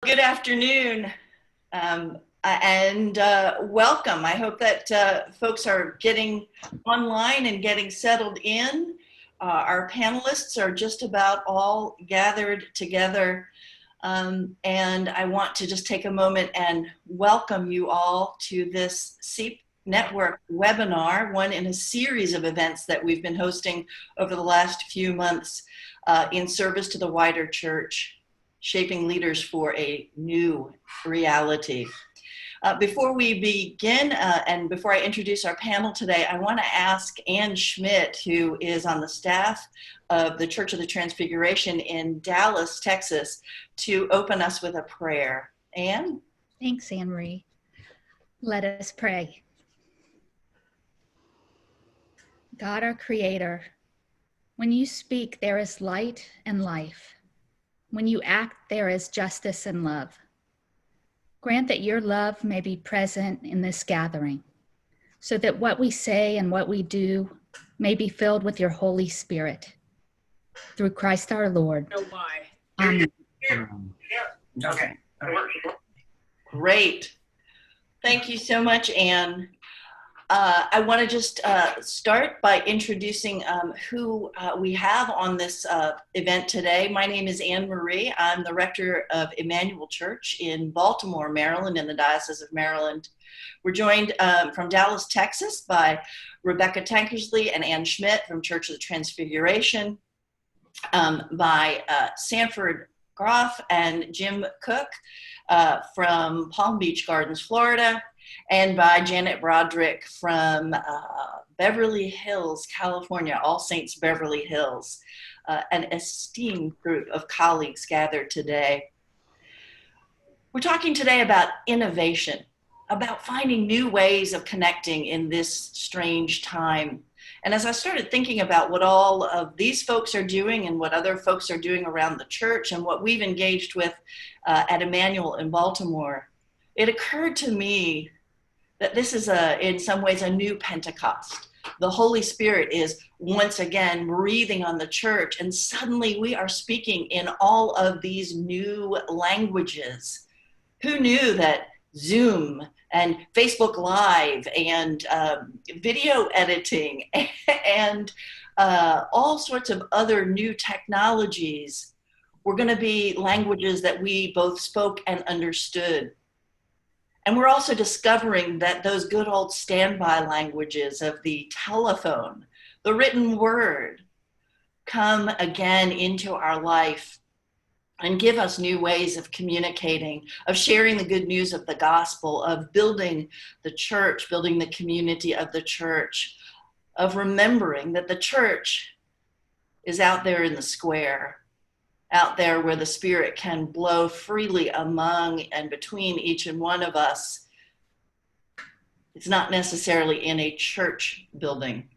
Good afternoon, and welcome. I hope that folks are getting online and getting settled in. Our panelists are just about all gathered together, and I want to just take a moment and welcome you all to this SEEP Network webinar, one in a series of events that we've been hosting over the last few months in service to the wider church, shaping leaders for a new reality. Before we begin, and before I introduce our panel today, I want to ask Ann Schmidt, who is on the staff of the Church of the Transfiguration in Dallas, Texas, to open us with a prayer. Ann? Thanks, Anne Marie. Let us pray. God, our Creator, when you speak, there is light and life. When you act, there is justice and love. Grant that your love may be present in this gathering, so that what we say and what we do may be filled with your Holy Spirit. Through Christ our Lord. No, why? Amen. Okay. Great. Thank you so much, Ann. I want to just start by introducing who we have on this event today. My name is Anne Marie. I'm the rector of Emmanuel Church in Baltimore, Maryland, in the Diocese of Maryland. We're joined from Dallas, Texas by Rebecca Tankersley and Ann Schmidt from Church of the Transfiguration, by Sanford Groff and Jim Cook from Palm Beach Gardens, Florida, and by Janet Broderick from Beverly Hills, California, All Saints Beverly Hills, an esteemed group of colleagues gathered today. We're talking today about innovation, about finding new ways of connecting in this strange time. And as I started thinking about what all of these folks are doing and what other folks are doing around the church and what we've engaged with at Emmanuel in Baltimore, it occurred to me that this is in some ways a new Pentecost. The Holy Spirit is once again breathing on the church, and suddenly we are speaking in all of these new languages. Who knew that Zoom and Facebook Live and video editing and all sorts of other new technologies were going to be languages that we both spoke and understood? And we're also discovering that those good old standby languages of the telephone, the written word, come again into our life and give us new ways of communicating, of sharing the good news of the gospel, of building the church, building the community of the church, of remembering that the church is out there in the square, out there where the Spirit can blow freely among and between each and one of us. It's not necessarily in a church building.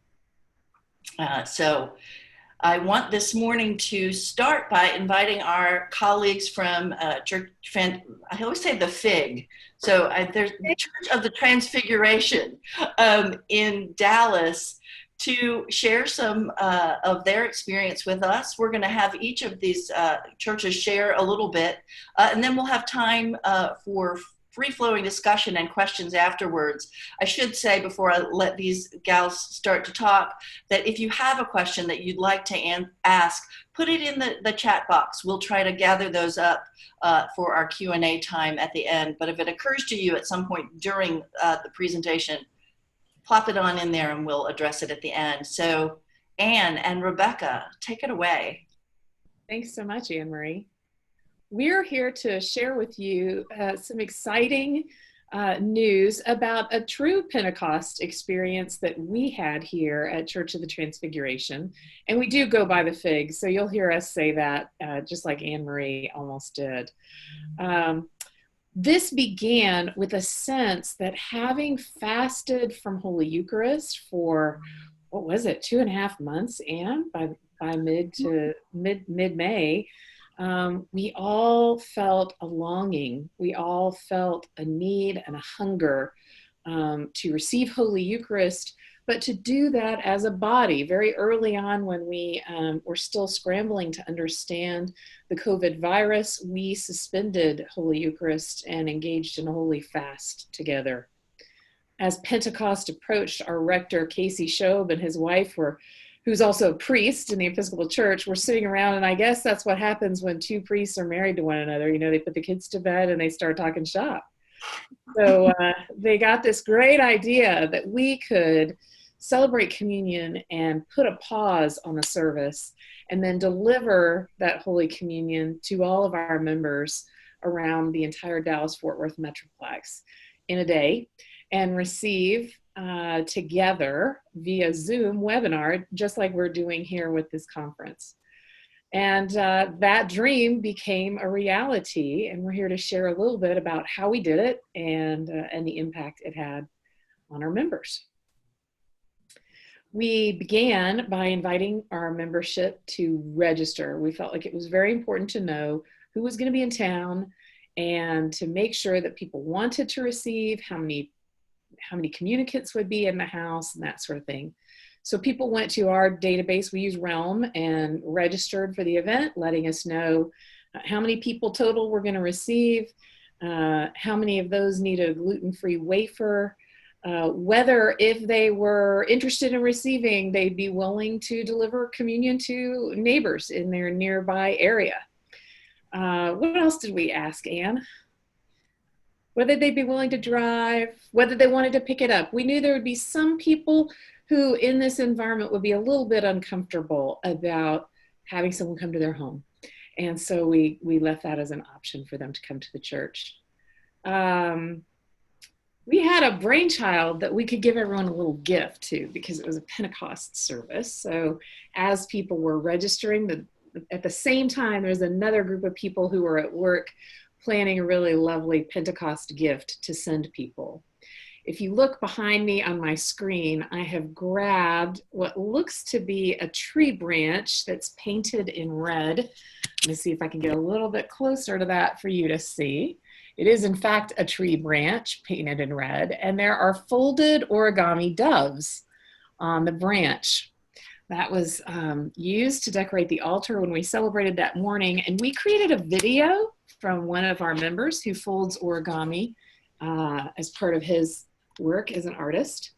So I want this morning to start by inviting our colleagues from Church, I always say the FIG. So there's the Church of the Transfiguration in Dallas, to share some of their experience with us. We're going to have each of these churches share a little bit, and then we'll have time for free-flowing discussion and questions afterwards. I should say, before I let these gals start to talk, that if you have a question that you'd like to ask, put it in the chat box. We'll try to gather those up for our Q&A time at the end. But if it occurs to you at some point during the presentation, plop it on in there and we'll address it at the end. So Anne and Rebecca, take it away. Thanks so much, Anne Marie. We're here to share with you some exciting news about a true Pentecost experience that we had here at Church of the Transfiguration. And we do go by the FIG, so you'll hear us say that just like Anne Marie almost did. This began with a sense that having fasted from Holy Eucharist for, what was it, 2.5 months, Anne, by mid-May, we all felt a longing. We all felt a need and a hunger to receive Holy Eucharist, but to do that as a body. Very early on, when we were still scrambling to understand the COVID virus, we suspended Holy Eucharist and engaged in a holy fast together. As Pentecost approached, our rector, Casey Shobe, and his wife who's also a priest in the Episcopal Church, were sitting around, and I guess that's what happens when two priests are married to one another. You know, they put the kids to bed and they start talking shop. So they got this great idea that we could celebrate communion and put a pause on the service and then deliver that Holy Communion to all of our members around the entire Dallas-Fort Worth Metroplex in a day, and receive together via Zoom webinar, just like we're doing here with this conference. And that dream became a reality, and we're here to share a little bit about how we did it and the impact it had on our members. We began by inviting our membership to register. We felt like it was very important to know who was going to be in town and to make sure that people wanted to receive, how many communicants would be in the house, and that sort of thing. So people went to our database, we use Realm, and registered for the event, letting us know how many people total we're going to receive, how many of those need a gluten-free wafer, whether if they were interested in receiving, they'd be willing to deliver communion to neighbors in their nearby area. What else did we ask, Anne? Whether they'd be willing to drive, whether they wanted to pick it up. We knew there would be some people who in this environment would be a little bit uncomfortable about having someone come to their home. And so we left that as an option for them to come to the church. We had a brainchild that we could give everyone a little gift to, because it was a Pentecost service. So as people were registering, at the same time, there's another group of people who were at work planning a really lovely Pentecost gift to send people. If you look behind me on my screen, I have grabbed what looks to be a tree branch that's painted in red. Let me see if I can get a little bit closer to that for you to see. It is in fact a tree branch painted in red, and there are folded origami doves on the branch. That was used to decorate the altar when we celebrated that morning, and we created a video from one of our members who folds origami as part of his work as an artist.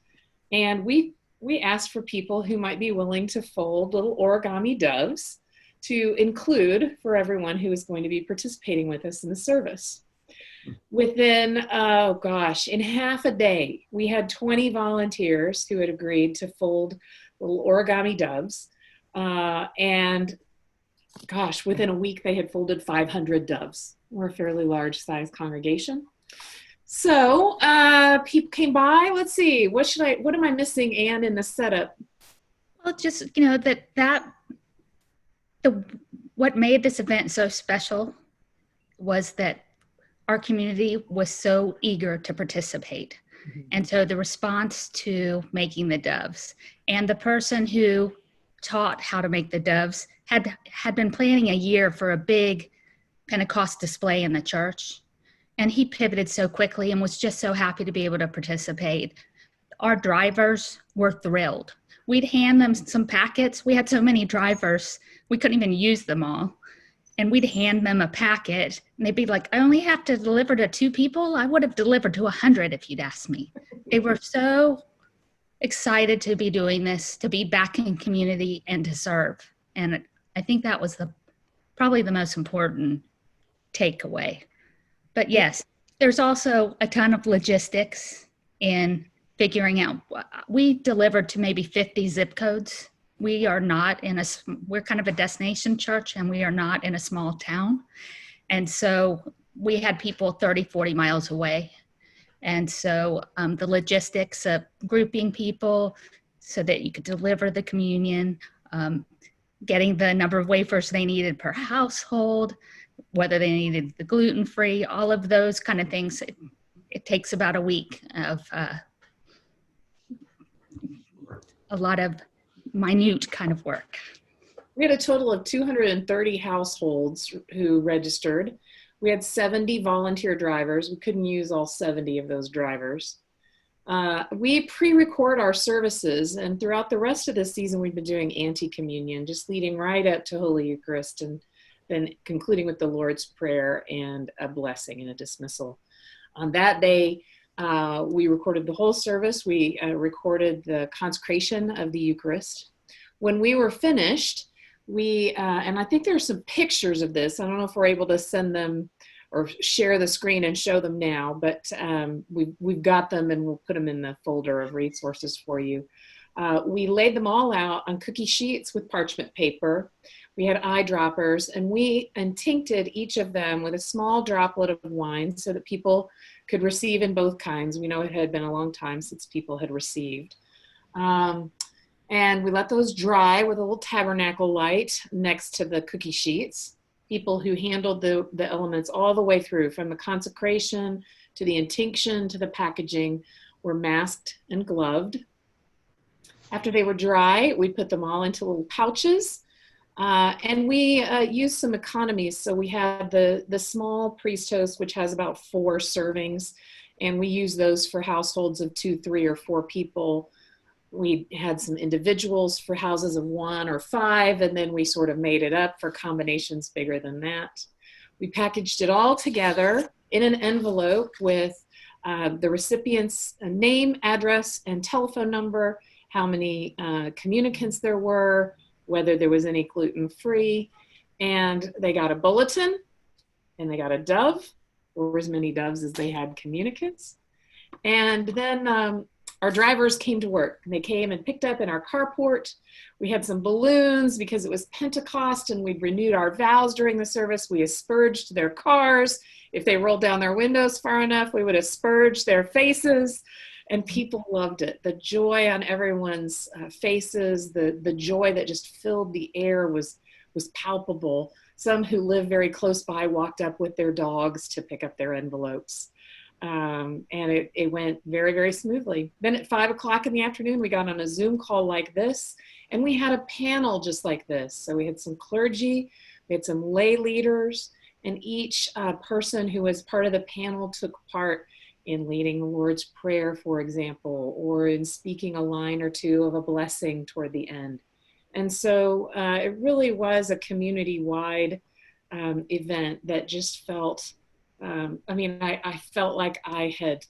And we asked for people who might be willing to fold little origami doves to include for everyone who is going to be participating with us in the service. Within, oh gosh, in half a day, we had 20 volunteers who had agreed to fold little origami doves. And gosh, within a week, they had folded 500 doves. We're a fairly large size congregation. So people came by. Let's see, what am I missing, Anne, in the setup? Well, just, what made this event so special was that our community was so eager to participate. Mm-hmm. And so the response to making the doves, and the person who taught how to make the doves had been planning a year for a big Pentecost display in the church. And he pivoted so quickly and was just so happy to be able to participate. Our drivers were thrilled. We'd hand them some packets. We had so many drivers, we couldn't even use them all. And we'd hand them a packet, and they'd be like, I only have to deliver to 2 people? I would have delivered to 100 if you'd asked me. They were so excited to be doing this, to be back in community and to serve. And I think that was probably the most important takeaway. But yes, there's also a ton of logistics in figuring out. We delivered to maybe 50 zip codes. We are not we're kind of a destination church, and we are not in a small town. And so we had people 30, 40 miles away. And so the logistics of grouping people so that you could deliver the communion, getting the number of wafers they needed per household, whether they needed the gluten-free, all of those kind of things. It takes about a week of a lot of minute kind of work. We had a total of 230 households who registered. We had 70 volunteer drivers. We couldn't use all 70 of those drivers. We pre-record our services, and throughout the rest of the season, we've been doing anti-communion, just leading right up to Holy Eucharist, and then concluding with the Lord's Prayer and a blessing and a dismissal. On that day, we recorded the whole service. We recorded the consecration of the Eucharist. When we were finished, and I think there's some pictures of this. I don't know if we're able to send them or share the screen and show them now, but we've got them, and we'll put them in the folder of resources for you. We laid them all out on cookie sheets with parchment paper. We had eyedroppers, and we tincted each of them with a small droplet of wine so that people could receive in both kinds. We know it had been a long time since people had received. And we let those dry with a little tabernacle light next to the cookie sheets. People who handled the elements all the way through, from the consecration to the intinction to the packaging, were masked and gloved. After they were dry, we put them all into little pouches, and we used some economies. So we had the small priest toast, which has about 4 servings, and we use those for households of 2, 3, or 4 people. We had some individuals for houses of 1 or 5, and then we sort of made it up for combinations bigger than that. We packaged it all together in an envelope with the recipient's name, address, and telephone number, how many communicants there were, whether there was any gluten-free, and they got a bulletin, and they got a dove, or as many doves as they had communicants. And then our drivers came to work. They came and picked up in our carport. We had some balloons because it was Pentecost, and we'd renewed our vows during the service. We asperged their cars. If they rolled down their windows far enough, we would asperge their faces, and people loved it. The joy on everyone's faces, the joy that just filled the air was palpable. Some who live very close by walked up with their dogs to pick up their envelopes. And it went very, very smoothly. Then at 5 o'clock in the afternoon, we got on a Zoom call like this, and we had a panel just like this. So we had some clergy, we had some lay leaders, and each person who was part of the panel took part in leading the Lord's Prayer, for example, or in speaking a line or two of a blessing toward the end. And so it really was a community-wide event that just felt, I felt like I had,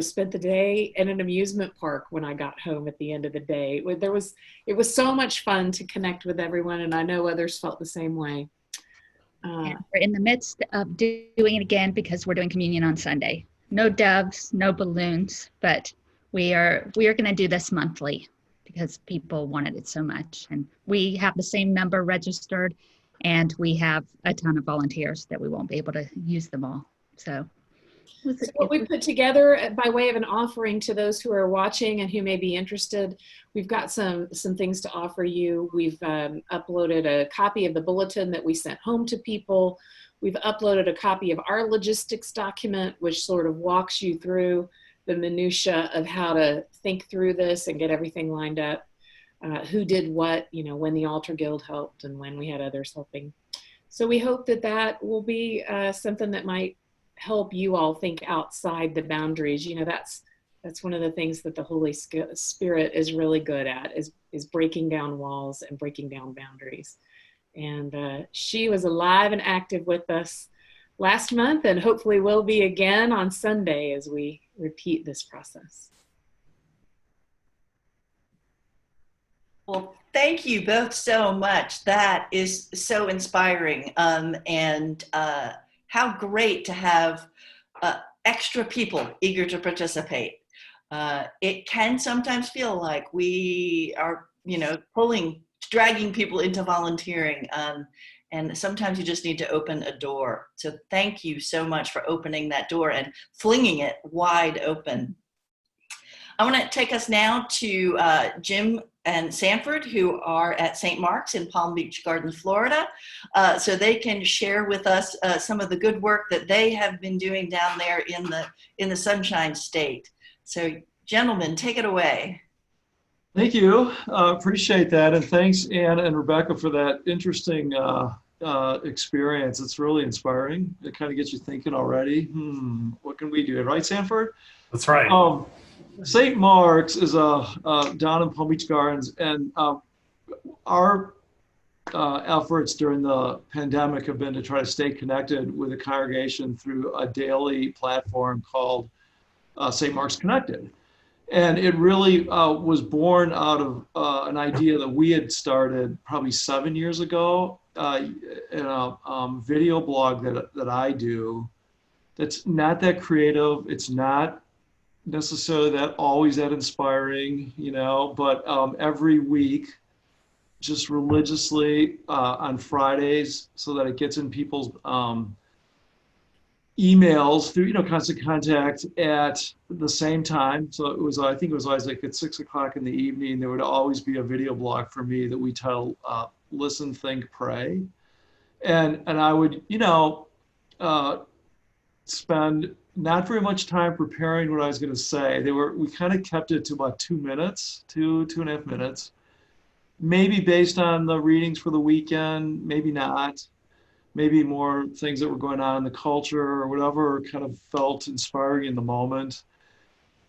spent the day in an amusement park when I got home at the end of the day. It was so much fun to connect with everyone, and I know others felt the same way. And we're in the midst of doing it again because we're doing communion on Sunday. No doves, no balloons, but we are going to do this monthly because people wanted it so much. And we have the same number registered, and we have a ton of volunteers that we won't be able to use them all. So what we put together by way of an offering to those who are watching and who may be interested, we've got some things to offer you. We've uploaded a copy of the bulletin that we sent home to people. We've uploaded a copy of our logistics document, which sort of walks you through the minutia of how to think through this and get everything lined up. Who did what, when the Altar Guild helped and when we had others helping. So we hope that will be something that might help you all think outside the boundaries. That's one of the things that the Holy Spirit is really good at, is breaking down walls and breaking down boundaries. And she was alive and active with us last month, and hopefully will be again on Sunday as we repeat this process. Well, thank you both so much. That is so inspiring, and how great to have extra people eager to participate. It can sometimes feel like we are, dragging people into volunteering, and sometimes you just need to open a door. So thank you so much for opening that door and flinging it wide open. I want to take us now to Jim and Sanford, who are at St. Mark's in Palm Beach Gardens, Florida, so they can share with us some of the good work that they have been doing down there in the Sunshine State. So, gentlemen, take it away. Thank you. Appreciate that, and thanks, Ann and Rebecca, for that interesting experience. It's really inspiring. It kind of gets you thinking already. What can we do? Right, Sanford? That's right. St. Mark's is down in Palm Beach Gardens, and our efforts during the pandemic have been to try to stay connected with the congregation through a daily platform called St. Mark's Connected. And it really was born out of an idea that we had started probably 7 years ago in a video blog that I do. That's not that creative. It's not necessarily that always that inspiring, but every week, just religiously on Fridays, so that it gets in people's emails through, constant contact at the same time. So I think it was always like at 6 o'clock in the evening, there would always be a video blog for me that we title Listen, Think, Pray. And I would, spend not very much time preparing what I was going to say. We kind of kept it to about 2 minutes, two and a half minutes, maybe based on the readings for the weekend, maybe not. Maybe more things that were going on in the culture or whatever kind of felt inspiring in the moment.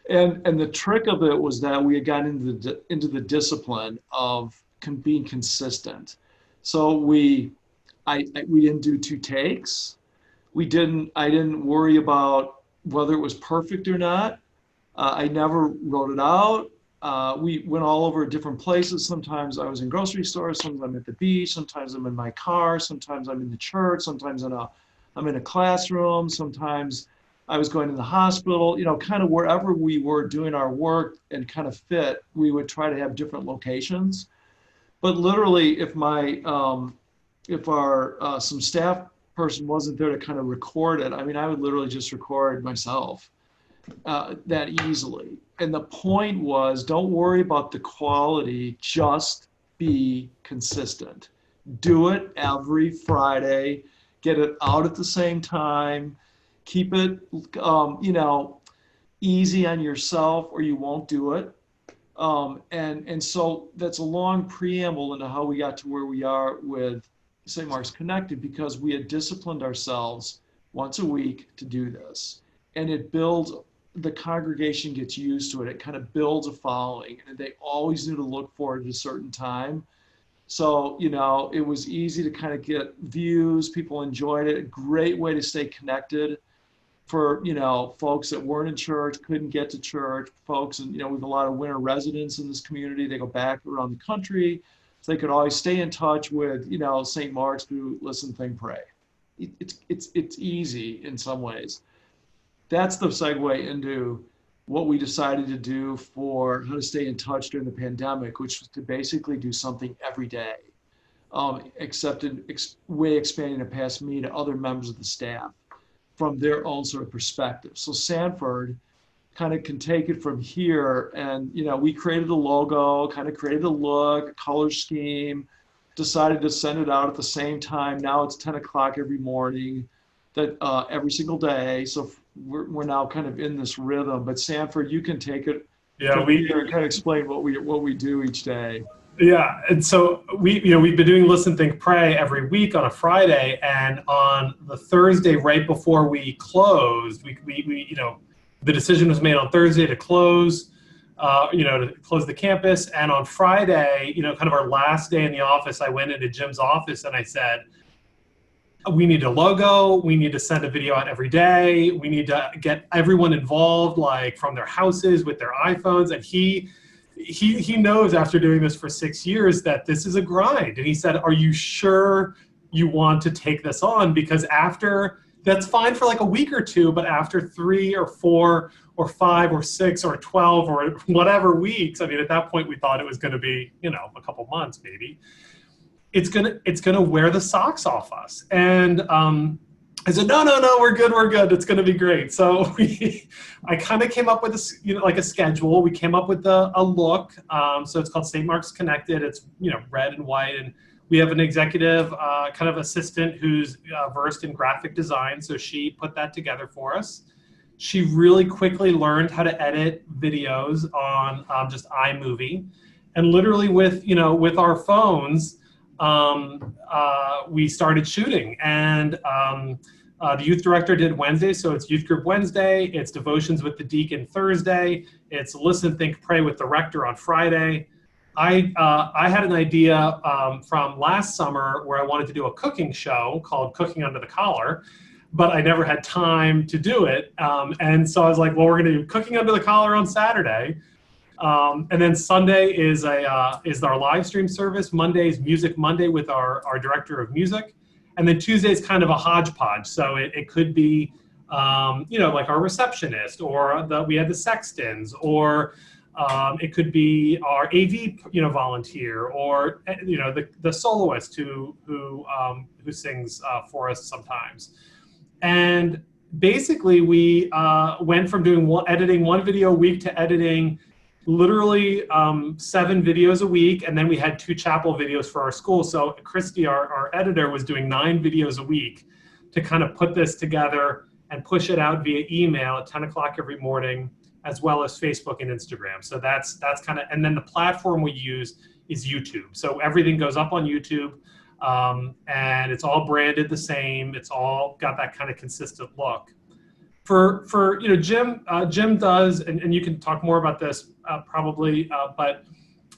And the trick of it was that we had gotten into the discipline of being consistent. So we didn't do 2 takes. I didn't worry about whether it was perfect or not. I never wrote it out. We went all over different places. Sometimes I was in grocery stores, sometimes I'm at the beach, sometimes I'm in my car, sometimes I'm in the church, sometimes I'm in a classroom, sometimes I was going to the hospital, kind of wherever we were doing our work and kind of fit, we would try to have different locations. But literally, if our some staff person wasn't there to kind of record it, I would literally just record myself that easily. And the point was, don't worry about the quality, just be consistent. Do it every Friday, get it out at the same time, keep it, easy on yourself or you won't do it. And so that's a long preamble into how we got to where we are with St. Mark's Connected, because we had disciplined ourselves once a week to do this. And it builds, the congregation gets used to it. It kind of builds a following, and they always knew to look forward to a certain time. So, it was easy to kind of get views. People enjoyed it. A great way to stay connected for, folks that weren't in church, couldn't get to church, folks, and, we have a lot of winter residents in this community. They go back around the country. So they could always stay in touch with, St. Mark's through Listen, Think, Pray. It's easy in some ways. That's the segue into what we decided to do for how to stay in touch during the pandemic, which was to basically do something every day, except in way expanding it past me to other members of the staff from their own sort of perspective. So Sanford kind of can take it from here, and we created a logo, kind of created a look, color scheme, decided to send it out at the same time. Now it's 10 o'clock every morning, that every single day. So we're now kind of in this rhythm. But Sanford, you can take it. Yeah, we kind of explain what we do each day. Yeah, and so we've been doing Listen, Think, Pray every week on a Friday, and on the Thursday right before we closed, we the decision was made on Thursday to close, to close the campus. And on Friday, kind of our last day in the office, I went into Jim's office and I said, we need a logo. We need to send a video out every day. We need to get everyone involved, like from their houses with their iPhones. And he knows after doing this for 6 years that this is a grind. And he said, are you sure you want to take this on? Because that's fine for like a week or two, but after 3 or 4 or 5 or 6 or 12 or whatever weeks, at that point we thought it was going to be, a couple months maybe. It's gonna wear the socks off us. And I said, no, we're good. It's gonna be great. So I kind of came up with a schedule. We came up with a look. So it's called St. Mark's Connected. It's red and white, and we have an executive kind of assistant who's versed in graphic design. So she put that together for us. She really quickly learned how to edit videos on just iMovie, and literally with our phones. we started shooting. And the youth director did Wednesday, so it's youth group Wednesday, it's devotions with the deacon Thursday, it's listen, think, pray with the rector on Friday. I had an idea from last summer where I wanted to do a cooking show called Cooking Under the Collar, but I never had time to do it. And so I was like, well, we're gonna do Cooking Under the Collar on Saturday. And then Sunday is our live stream service. Monday is Music Monday with our director of music. And then Tuesday is kind of a hodgepodge. So it could be, like our receptionist, or we had the sextons, or it could be our AV, volunteer, or the soloist who sings for us sometimes. And basically, we went from editing one video a week to editing literally 7 videos a week, and then we had 2 chapel videos for our school. So Christy, our editor, was doing 9 videos a week to kind of put this together and push it out via email at 10 o'clock every morning, as well as Facebook and Instagram. So that's kind of, and then the platform we use is YouTube. So everything goes up on YouTube, and it's all branded the same. It's all got that kind of consistent look. For Jim does, and you can talk more about this probably, but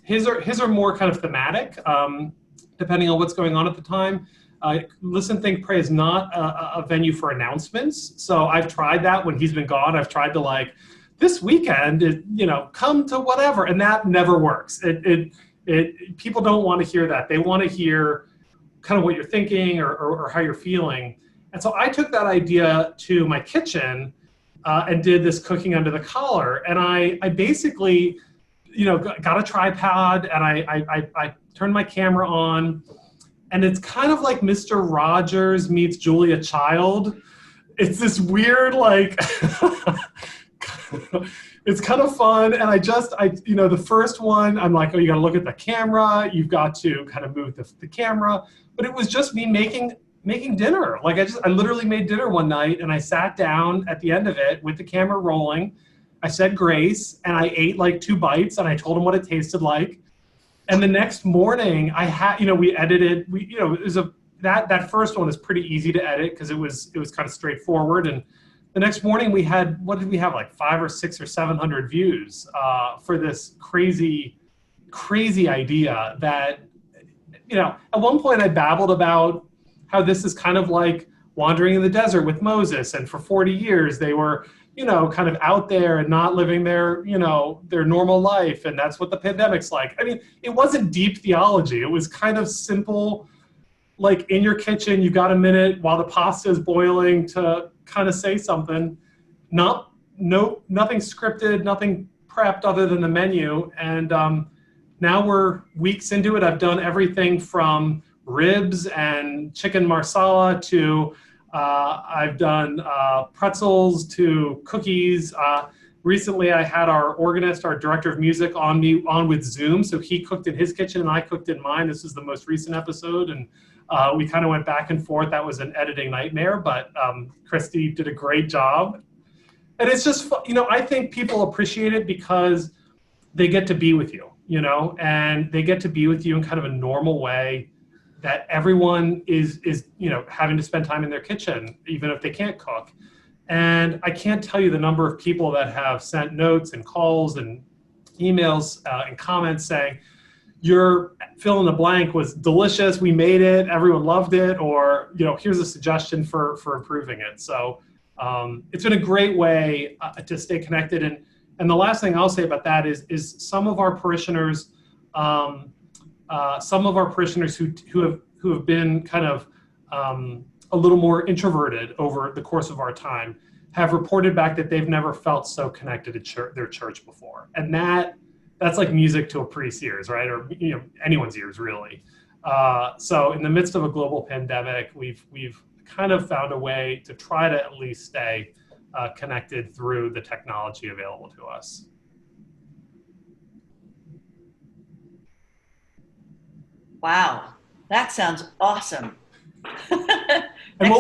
his are more kind of thematic, depending on what's going on at the time. Listen, Think, Pray is not a venue for announcements. So I've tried that when he's been gone. I've tried to this weekend, come to whatever, and that never works. People don't want to hear that. They want to hear kind of what you're thinking or how you're feeling. And so I took that idea to my kitchen and did this Cooking Under the Collar. And I basically, got a tripod, and I turned my camera on, and it's kind of like Mr. Rogers meets Julia Child. It's this weird, it's kind of fun. And the first one, I'm like, oh, you got to look at the camera. You've got to kind of move the camera. But it was just me making dinner. I literally made dinner one night, and I sat down at the end of it with the camera rolling. I said grace, and I ate 2 bites, and I told him what it tasted like. And the next morning I had, we edited, it was that first one is pretty easy to edit because it was kind of straightforward. And the next morning we had, what did we have, 500 or 600 or 700 views for this crazy idea that, at one point I babbled about how this is kind of like wandering in the desert with Moses. And for 40 years, they were, kind of out there and not living their normal life. And that's what the pandemic's like. I mean, it wasn't deep theology. It was kind of simple, in your kitchen, you've got a minute while the pasta is boiling to kind of say something. Nothing scripted, nothing prepped other than the menu. And now we're weeks into it. I've done everything from ribs and chicken marsala to I've done pretzels to cookies. Recently I had our organist, our director of music on with Zoom. So he cooked in his kitchen and I cooked in mine. This is the most recent episode. And we kind of went back and forth. That was an editing nightmare, but Christy did a great job. And it's just, I think people appreciate it because they get to be with you, and they get to be with you in kind of a normal way that everyone is having to spend time in their kitchen, even if they can't cook. And I can't tell you the number of people that have sent notes and calls and emails and comments saying, your fill in the blank was delicious, we made it, everyone loved it, or here's a suggestion for improving it. So it's been a great way to stay connected. And the last thing I'll say about that is some of our parishioners, who have been kind of a little more introverted over the course of our time have reported back that they've never felt so connected to their church before. And that's like music to a priest's ears, right? Or anyone's ears, really. So in the midst of a global pandemic, we've kind of found a way to try to at least stay connected through the technology available to us. Wow, that sounds awesome. And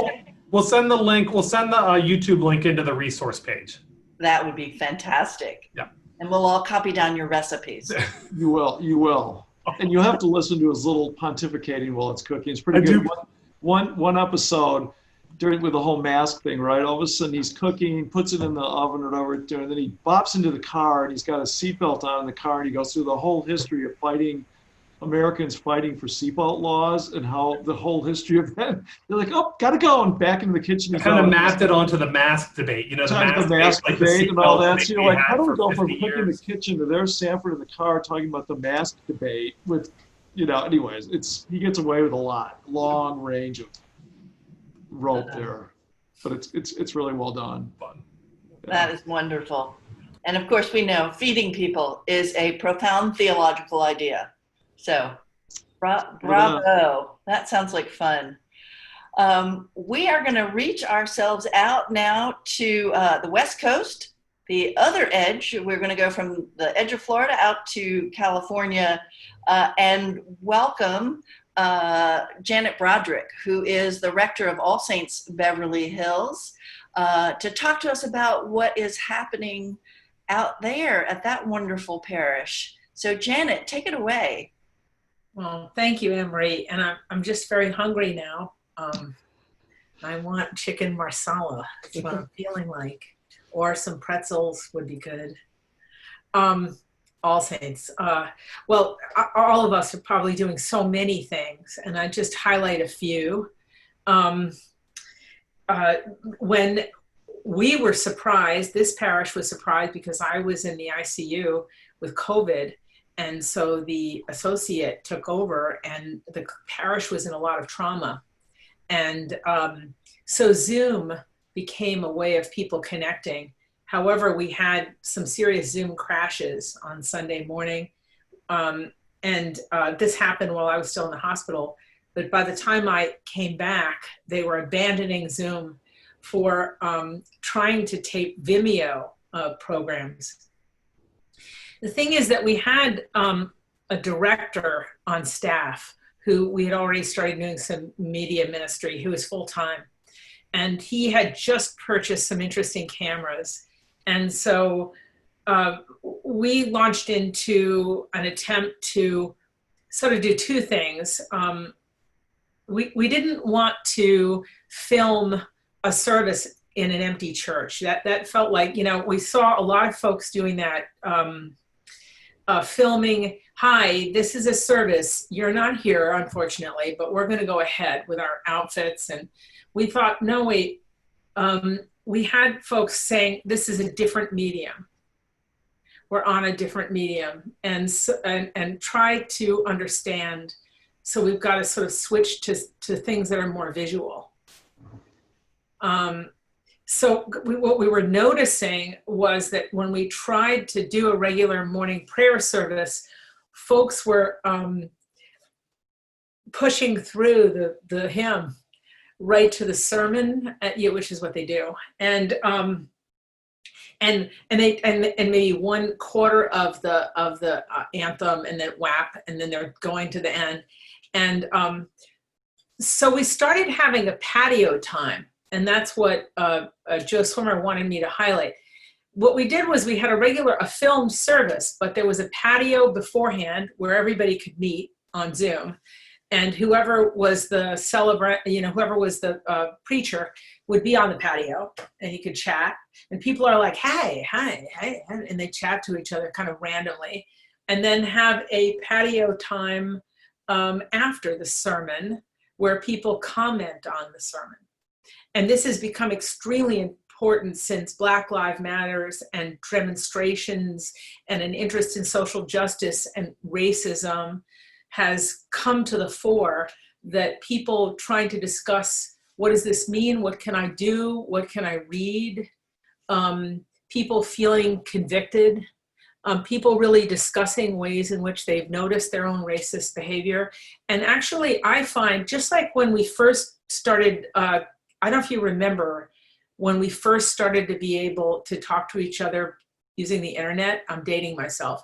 we'll send the link. We'll send the YouTube link into the resource page. That would be fantastic. Yeah. And we'll all copy down your recipes. You will. And you have to listen to his little pontificating while it's cooking. It's pretty I good. do. One episode with the whole mask thing, right? All of a sudden he's cooking, puts it in the oven or whatever, and then he bops into the car and he's got a seatbelt on in the car, and he goes through the whole history of Americans fighting for seatbelt laws and how the whole history of that. They're like, oh, gotta go, and back into the kitchen. I kind of mapped it onto the mask debate, the mask like debate and all that. So you're like, how do we go from cooking cooking in the kitchen to there's Sanford in the car talking about the mask debate with, anyways, he gets away with a long range of rope there, but it's really well done. Fun. That is wonderful. And of course, we know feeding people is a profound theological idea. So, bravo. That sounds like fun. We are going to reach ourselves out now to the West Coast, the other edge. We're going to go from the edge of Florida out to California and welcome Janet Broderick, who is the rector of All Saints Beverly Hills, to talk to us about what is happening out there at that wonderful parish. So Janet, take it away. Well, thank you, Anne-Marie. And I'm just very hungry now. I want chicken marsala. That's what I'm feeling like. Or some pretzels would be good. All Saints. Well, all of us are probably doing so many things, and I just highlight a few. When we were surprised, this parish was surprised because I was in the ICU with COVID, and so the associate took over, and the parish was in a lot of trauma. And so Zoom became a way of people connecting. However, we had some serious Zoom crashes on Sunday morning. And this happened while I was still in the hospital. But by the time I came back, they were abandoning Zoom for trying to tape Vimeo programs. The thing is that we had a director on staff who we had already started doing some media ministry, who was full-time. And he had just purchased some interesting cameras. And so we launched into an attempt to sort of do two things. We didn't want to film a service in an empty church. That felt like, we saw a lot of folks doing that, filming, hi, this is a service. You're not here, unfortunately, but we're going to go ahead with our outfits. And we thought, no, wait, we had folks saying, this is a different medium. We're on a different medium, and try to understand. So we've got to sort of switch to things that are more visual. So what we were noticing was that when we tried to do a regular morning prayer service, folks were pushing through the hymn right to the sermon, which is what they do, and maybe 1/4 of the anthem, and then WAP, and then they're going to the end, and so we started having a patio time. And that's what Joe Swimmer wanted me to highlight. What we did was we had a filmed service, but there was a patio beforehand where everybody could meet on Zoom. And whoever was the celebrant, whoever was the preacher would be on the patio, and he could chat. And people are like, hey, hi, hey, and they chat to each other kind of randomly. And then have a patio time after the sermon where people comment on the sermon. And this has become extremely important since Black Lives Matters and demonstrations and an interest in social justice and racism has come to the fore, that people trying to discuss, what does this mean? What can I do? What can I read? People feeling convicted. People really discussing ways in which they've noticed their own racist behavior. And actually, I find, just like when we first started, I don't know if you remember when we first started to be able to talk to each other using the internet. I'm dating myself.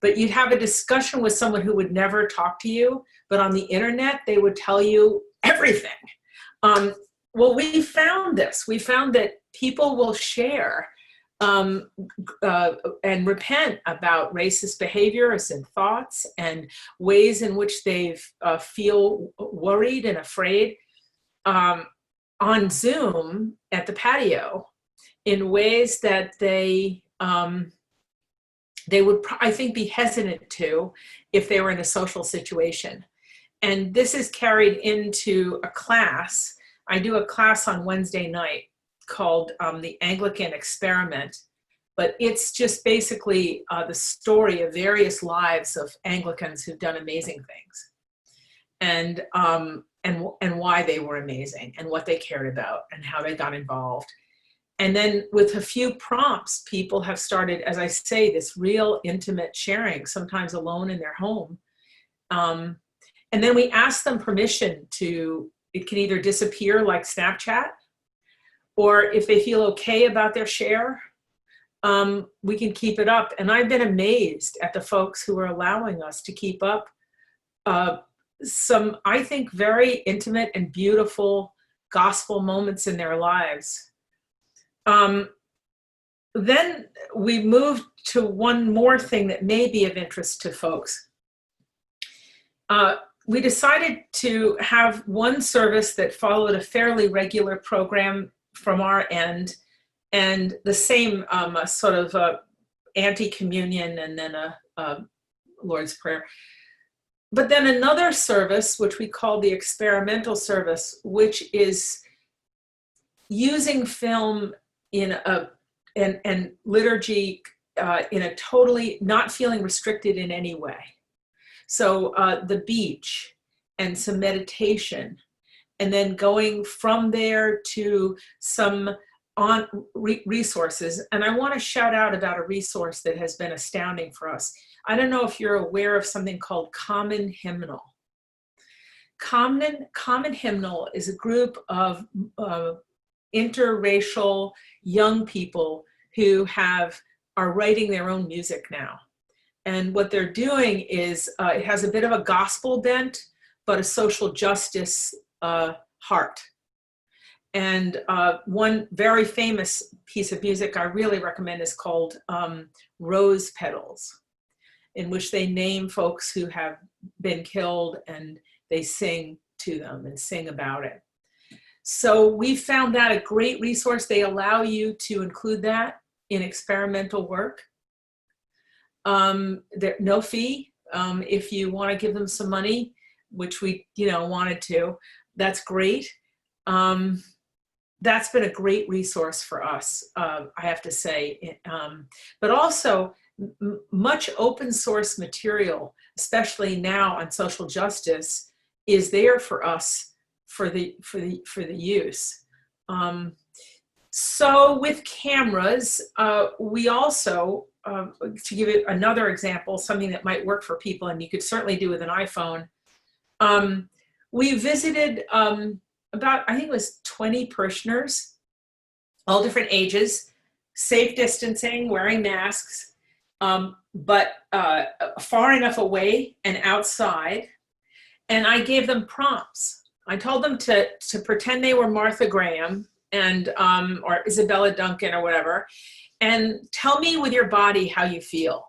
But you'd have a discussion with someone who would never talk to you, but on the internet, they would tell you everything. Well, we found this. We found that people will share and repent about racist behaviors and thoughts and ways in which they feel worried and afraid on Zoom at the patio in ways that they would, I think, be hesitant to if they were in a social situation. And this is carried into a class. I do a class on Wednesday night called the Anglican Experiment, but it's just basically the story of various lives of Anglicans who've done amazing things, and why they were amazing, and what they cared about, and how they got involved. And then with a few prompts, people have started, as I say, this real intimate sharing, sometimes alone in their home. And then we ask them permission to, it can either disappear like Snapchat, or if they feel okay about their share, we can keep it up. And I've been amazed at the folks who are allowing us to keep up some, I think, very intimate and beautiful gospel moments in their lives. Then we moved to one more thing that may be of interest to folks. We decided to have one service that followed a fairly regular program from our end, and the same sort of anti-communion and then a Lord's Prayer. But then another service, which we call the experimental service, which is using film in and liturgy in a totally not feeling restricted in any way. So the beach and some meditation, and then going from there to some resources. And I want to shout out about a resource that has been astounding for us. I don't know if you're aware of something called Common Hymnal. Common Hymnal is a group of interracial young people who are writing their own music now. And what they're doing is, it has a bit of a gospel bent, but a social justice heart. And one very famous piece of music I really recommend is called Rose Petals, in which they name folks who have been killed and they sing to them and sing about it. So we found that a great resource. They allow you to include that in experimental work. No fee. If you want to give them some money, which we wanted to, that's great. That's been a great resource for us, I have to say. But also much open source material, especially now on social justice, is there for us for the use. So with cameras, we also, to give it another example, something that might work for people, and you could certainly do with an iPhone, we visited about, I think it was 20 parishioners, all different ages, safe distancing, wearing masks, but far enough away and outside. And I gave them prompts. I told them to pretend they were Martha Graham and or Isabella Duncan or whatever, and tell me with your body how you feel.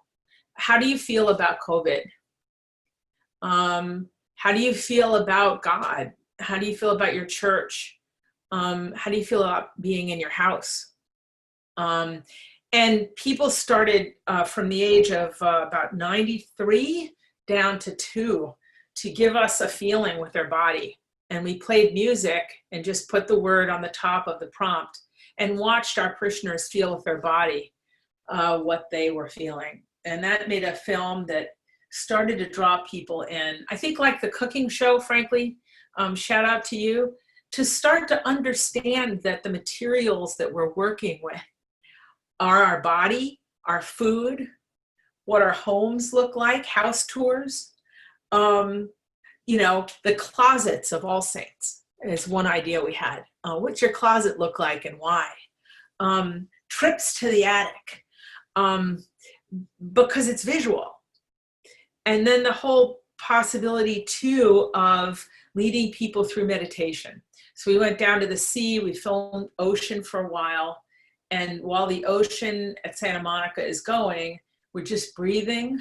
How do you feel about COVID? How do you feel about God? How do you feel about your church? How do you feel about being in your house? And people started from the age of about 93 down to 2 to give us a feeling with their body. And we played music and just put the word on the top of the prompt and watched our parishioners feel with their body what they were feeling. And that made a film that started to draw people in. I think like the cooking show, frankly, shout out to you, to start to understand that the materials that we're working with are our body, our food, what our homes look like, house tours, the closets of All Saints is one idea we had. What's your closet look like and why? Trips to the attic, because it's visual. And then the whole possibility too of leading people through meditation. So we went down to the sea, we filmed ocean for a while, And while the ocean at Santa Monica is going, we're just breathing.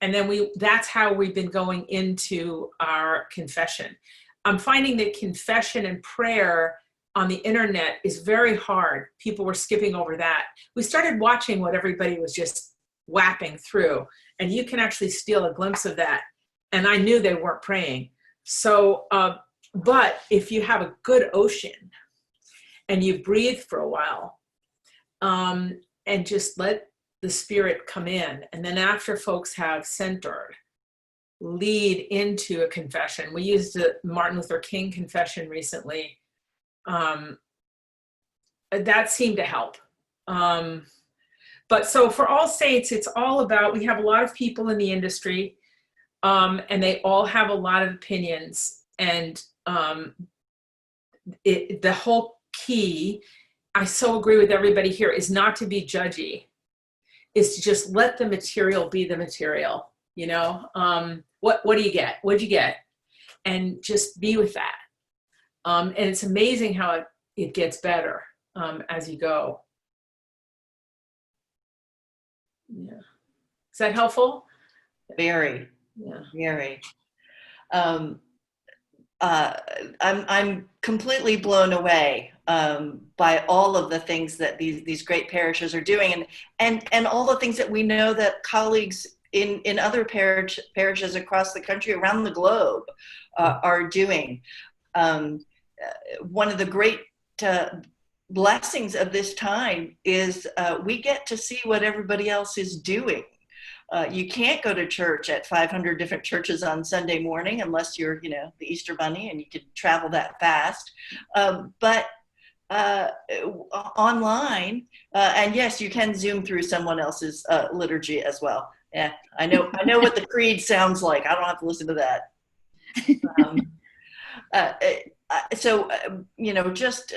And then that's how we've been going into our confession. I'm finding that confession and prayer on the internet is very hard. People were skipping over that. We started watching what everybody was just whapping through, and you can actually steal a glimpse of that. And I knew they weren't praying. So, but if you have a good ocean and you breathe for a while, and just let the Spirit come in, and then after folks have centered, lead into a confession. We used the Martin Luther King confession recently. That seemed to help. But so for All Saints, it's all about, we have a lot of people in the industry, and they all have a lot of opinions. And the whole key, I so agree with everybody here, is not to be judgy, is to just let the material be the material. You know, what do you get? What'd you get? And just be with that. And it's amazing how it gets better as you go. Yeah. Is that helpful? Very, Yeah. very. I'm completely blown away by all of the things that these great parishes are doing, and all the things that we know that colleagues in other parishes across the country, around the globe, are doing. One of the great blessings of this time is we get to see what everybody else is doing. You can't go to church at 500 different churches on Sunday morning unless you're, the Easter Bunny and you can travel that fast. But online, and yes, you can Zoom through someone else's liturgy as well. Yeah, I know what the creed sounds like. I don't have to listen to that. So, just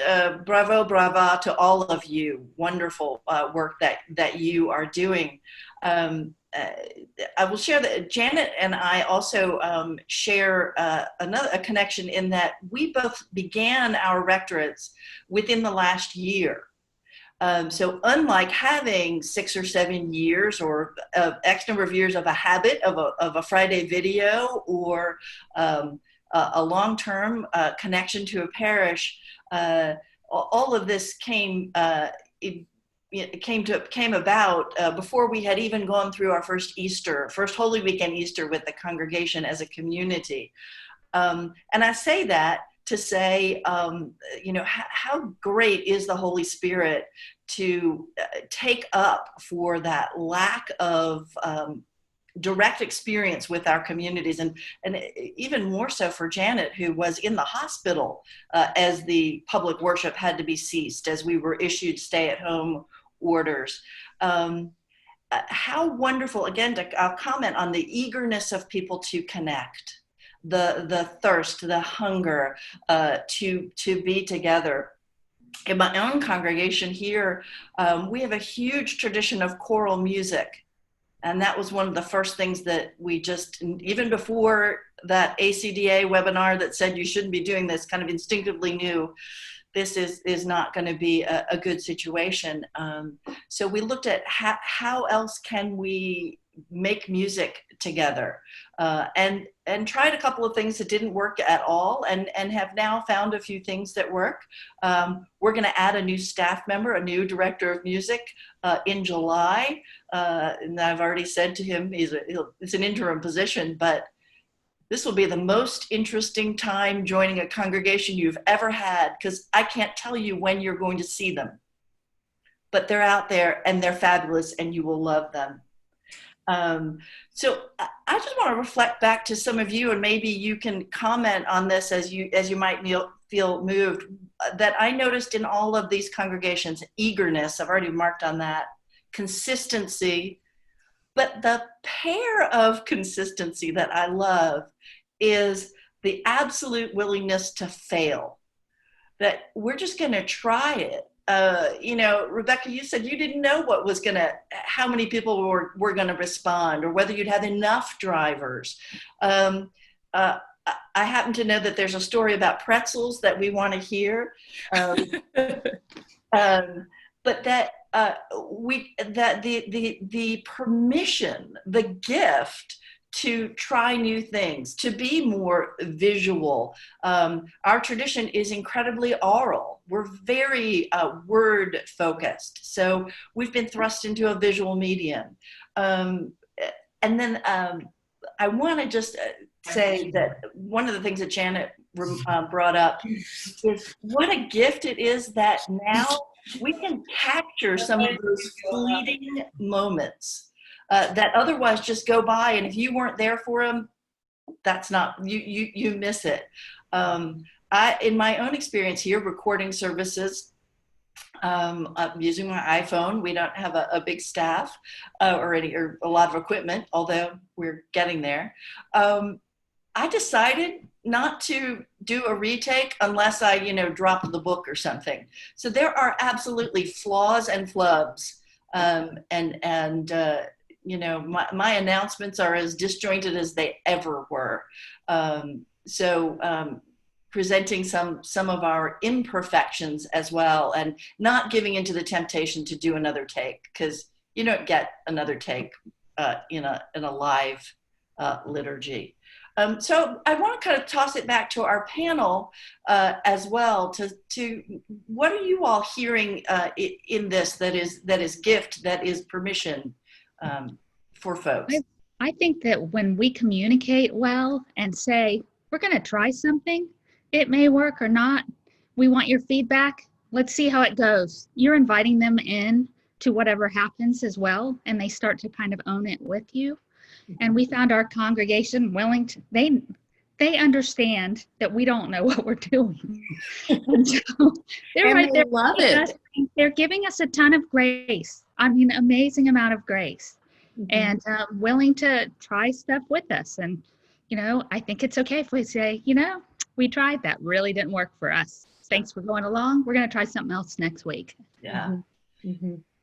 bravo, brava to all of you. Wonderful work that you are doing. I will share that Janet and I also share a connection in that we both began our rectorates within the last year. So unlike having 6 or 7 years or X number of years of a habit of a Friday video or a long-term connection to a parish, all of this came about before we had even gone through our first Holy Weekend Easter with the congregation as a community. And I say that to say, how great is the Holy Spirit to take up for that lack of direct experience with our communities, and even more so for Janet, who was in the hospital as the public worship had to be ceased, as we were issued stay-at-home orders. How wonderful, again, I'll comment on the eagerness of people to connect, the thirst, the hunger to be together. In my own congregation here, we have a huge tradition of choral music. And that was one of the first things that we just, even before that ACDA webinar that said you shouldn't be doing this, kind of instinctively knew this is not going to be a good situation. So we looked at how else can we make music together, and tried a couple of things that didn't work at all, and have now found a few things that work. We're going to add a new staff member, a new director of music in July, and I've already said to him it's an interim position, but this will be the most interesting time joining a congregation you've ever had, because I can't tell you when you're going to see them, but they're out there and they're fabulous and you will love them. So I just want to reflect back to some of you, and maybe you can comment on this as you might feel moved, that I noticed in all of these congregations: eagerness, I've already marked on that, consistency, but the pair of consistency that I love is the absolute willingness to fail, that we're just going to try it. Rebecca, you said you didn't know how many people were going to respond, or whether you'd have enough drivers. I happen to know that there's a story about pretzels that we want to hear. but that the permission, the gift to try new things, to be more visual. Our tradition is incredibly oral. We're very word focused. So we've been thrust into a visual medium. And then I want to just say that one of the things that Janet brought up is what a gift it is that now we can capture some of those fleeting moments that otherwise just go by, and if you weren't there for them, that's not, you miss it. In my own experience here, recording services, I'm using my iPhone. We don't have a big staff or a lot of equipment, although we're getting there. I decided not to do a retake unless I, drop the book or something. So there are absolutely flaws and flubs, my announcements are as disjointed as they ever were. Presenting some of our imperfections as well, and not giving into the temptation to do another take, because you don't get another take in a live liturgy. So I want to kind of toss it back to our panel as well to what are you all hearing in this that is gift, that is permission for folks? I think that when we communicate well and say, we're going to try something, it may work or not. We want your feedback. Let's see how it goes. You're inviting them in to whatever happens as well, and they start to kind of own it with you. And we found our congregation willing to, they understand that we don't know what we're doing. And so they're right there. Love it. They're giving us a ton of grace. I mean, amazing amount of grace, and willing to try stuff with us. And, I think it's okay if we say, we tried that, really didn't work for us. Thanks for going along. We're going to try something else next week. Yeah.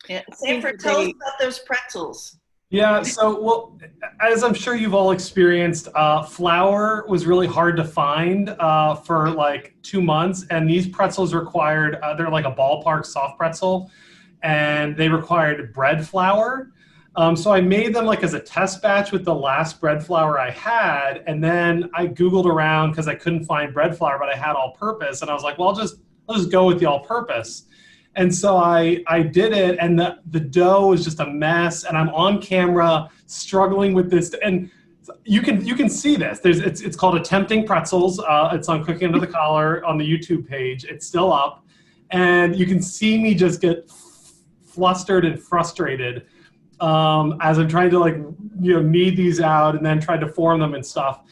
Yeah. Sanford, tell us about those pretzels. Yeah, so, well, as I'm sure you've all experienced, flour was really hard to find for like 2 months, and these pretzels required, they're like a ballpark soft pretzel, and they required bread flour. So I made them like as a test batch with the last bread flour I had, and then I Googled around because I couldn't find bread flour, but I had all-purpose, and I was like, well, I'll just go with the all-purpose. And so I did it, and the dough is just a mess, and I'm on camera struggling with this. And you can see this. It's called Attempting Pretzels. It's on Cooking Under the Collar on the YouTube page. It's still up, and you can see me just get flustered and frustrated as I'm trying to knead these out and then try to form them and stuff.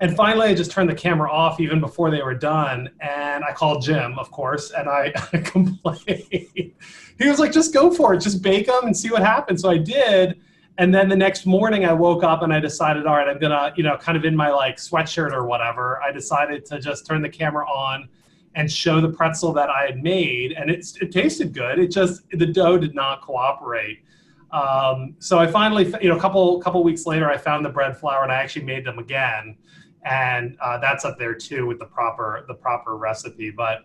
And finally, I just turned the camera off even before they were done. And I called Jim, of course, and I complained. He was like, just go for it. Just bake them and see what happens. So I did. And then the next morning I woke up and I decided, all right, I'm going to, kind of in my like sweatshirt or whatever, I decided to just turn the camera on and show the pretzel that I had made. And it tasted good. It just, the dough did not cooperate. So I finally, a couple weeks later, I found the bread flour and I actually made them again. And that's up there too with the proper recipe. But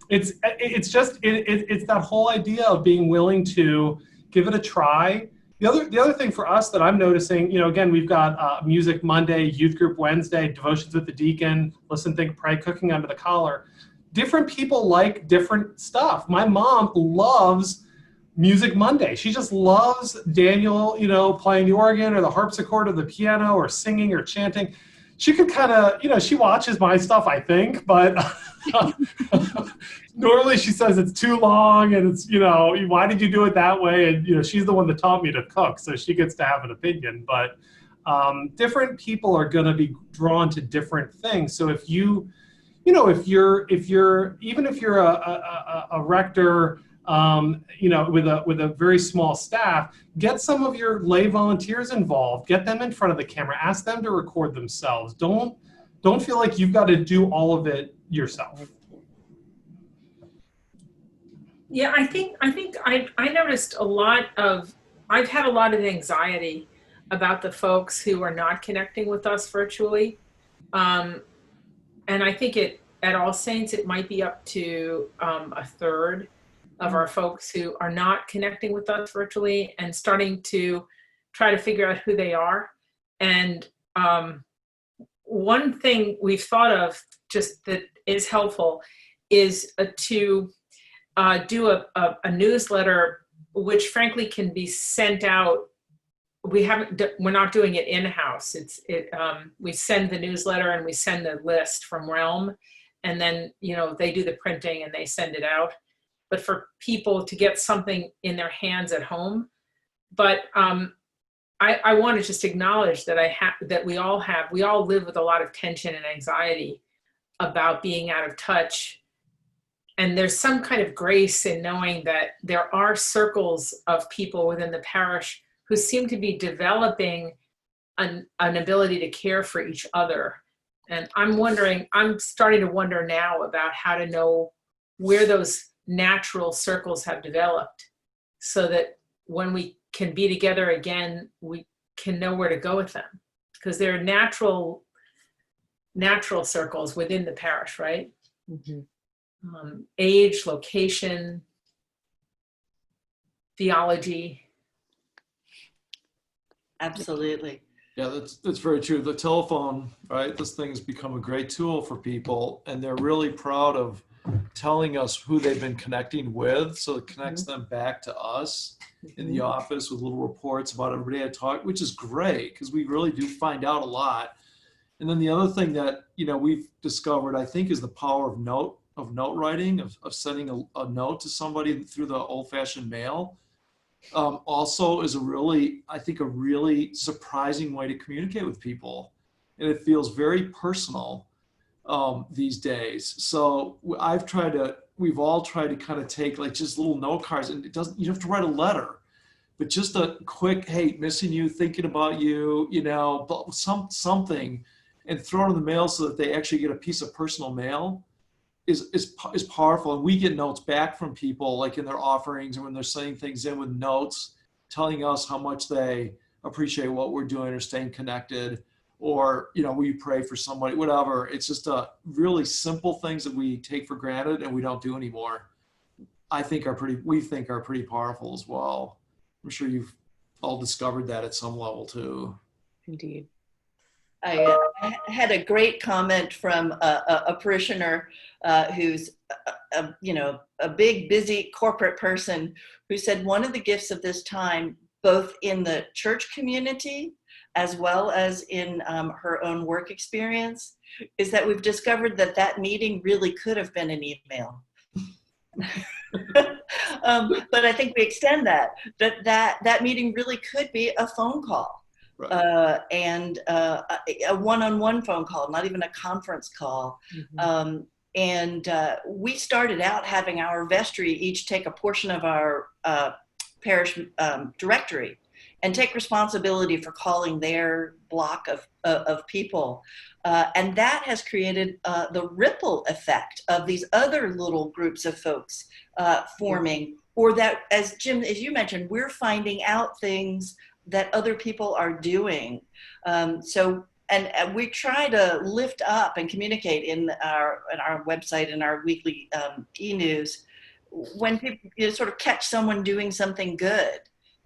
it's that whole idea of being willing to give it a try. The other thing for us that I'm noticing, again, we've got Music Monday, Youth Group Wednesday, Devotions with the Deacon, Listen, Think, Pray, Cooking Under the Collar. Different people like different stuff. My mom loves Music Monday. She just loves Daniel, playing the organ or the harpsichord or the piano or singing or chanting. She could kind of, she watches my stuff, I think, but normally she says it's too long and it's, why did you do it that way? And, she's the one that taught me to cook, so she gets to have an opinion. But different people are going to be drawn to different things. So if even if you're a rector, with a very small staff, get some of your lay volunteers involved, get them in front of the camera, ask them to record themselves. Don't feel like you've got to do all of it yourself. Yeah, I think I noticed I've had a lot of anxiety about the folks who are not connecting with us virtually. And I think at All Saints, it might be up to a third of our folks who are not connecting with us virtually and starting to try to figure out who they are. And one thing we've thought of just that is helpful is to do a newsletter, which frankly can be sent out. We're not doing it in-house. We send the newsletter and we send the list from Realm, and then, they do the printing and they send it out. But for people to get something in their hands at home. But I want to just acknowledge that we all live with a lot of tension and anxiety about being out of touch. And there's some kind of grace in knowing that there are circles of people within the parish who seem to be developing an ability to care for each other. And I'm starting to wonder now about how to know where those natural circles have developed, so that when we can be together again, we can know where to go with them, because there are natural circles within the parish, right? Mm-hmm. Age, location, theology. Absolutely. Yeah, that's very true. The telephone, right? This thing has become a great tool for people, and they're really proud of telling us who they've been connecting with, so it connects them back to us in the office with little reports about everybody I talk, which is great because we really do find out a lot. And then the other thing that we've discovered, I think, is the power of note writing, of sending a note to somebody through the old-fashioned mail. Also is a really surprising way to communicate with people, and it feels very personal these days. So we've all tried to kind of take like just little note cards, and you don't have to write a letter, but just a quick, hey, missing you, thinking about you, but something, and throw it in the mail so that they actually get a piece of personal mail is powerful. And we get notes back from people, like in their offerings, and when they're sending things in with notes, telling us how much they appreciate what we're doing or staying connected, or, will you pray for somebody, whatever. It's just really simple things that we take for granted and we don't do anymore. We think are pretty powerful as well. I'm sure you've all discovered that at some level too. Indeed. I had a great comment from a parishioner who's a big, busy corporate person, who said one of the gifts of this time, both in the church community as well as in her own work experience, is that we've discovered that meeting really could have been an email. But I think we extend that meeting really could be a phone call. Right. And a one-on-one phone call, not even a conference call. Mm-hmm. And we started out having our vestry each take a portion of our parish directory and take responsibility for calling their block of people. And that has created the ripple effect of these other little groups of folks forming, or that, as you mentioned, we're finding out things that other people are doing. And we try to lift up and communicate in our website and our weekly e-news when people sort of catch someone doing something good.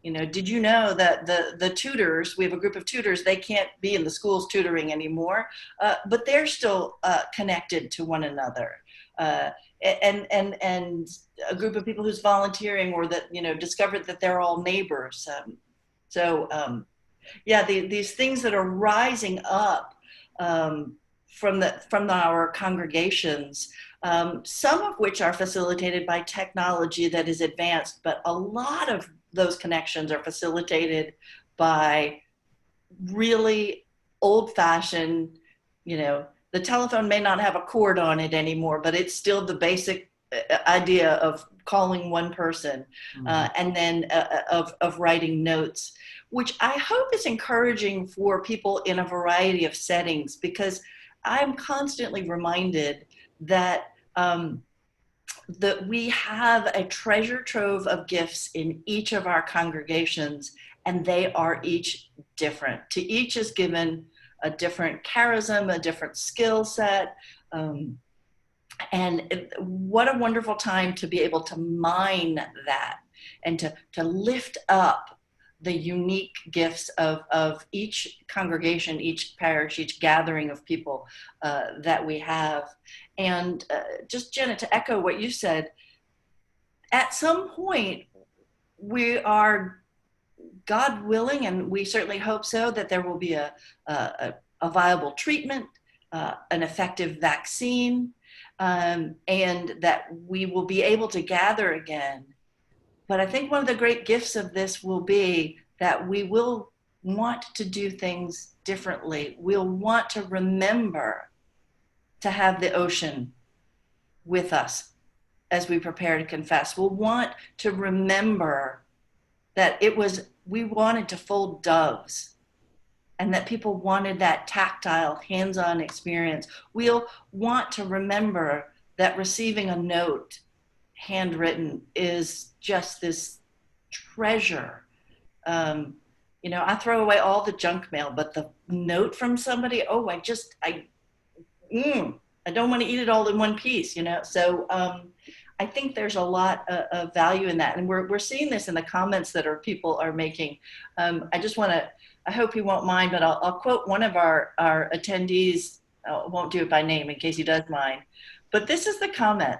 Did you know that the tutors, we have a group of tutors, they can't be in the schools tutoring anymore, but they're still connected to one another. And a group of people who's volunteering, or that, discovered that they're all neighbors. These things that are rising up from our congregations, some of which are facilitated by technology that is advanced, but a lot of those connections are facilitated by really old-fashioned, the telephone may not have a cord on it anymore, but it's still the basic idea of calling one person, and then of writing notes, which I hope is encouraging for people in a variety of settings, because I'm constantly reminded that that we have a treasure trove of gifts in each of our congregations, and they are each different. To each is given a different charism, a different skill set, what a wonderful time to be able to mine that and to lift up the unique gifts of each congregation, each parish, each gathering of people that we have. And just, Jenna, to echo what you said, at some point, we are, God willing, and we certainly hope so, that there will be a viable treatment, an effective vaccine, and that we will be able to gather again. But I think one of the great gifts of this will be that we will want to do things differently. We'll want to remember to have the ocean with us as we prepare to confess. We'll want to remember that we wanted to fold doves and that people wanted that tactile, hands-on experience. We'll want to remember that receiving a note handwritten is just this treasure. I throw away all the junk mail, but the note from somebody, I don't want to eat it all in one piece, So I think there's a lot of value in that. And we're seeing this in the comments that people are making. I hope he won't mind, but I'll quote one of our attendees. I won't do it by name in case he does mind. But this is the comment.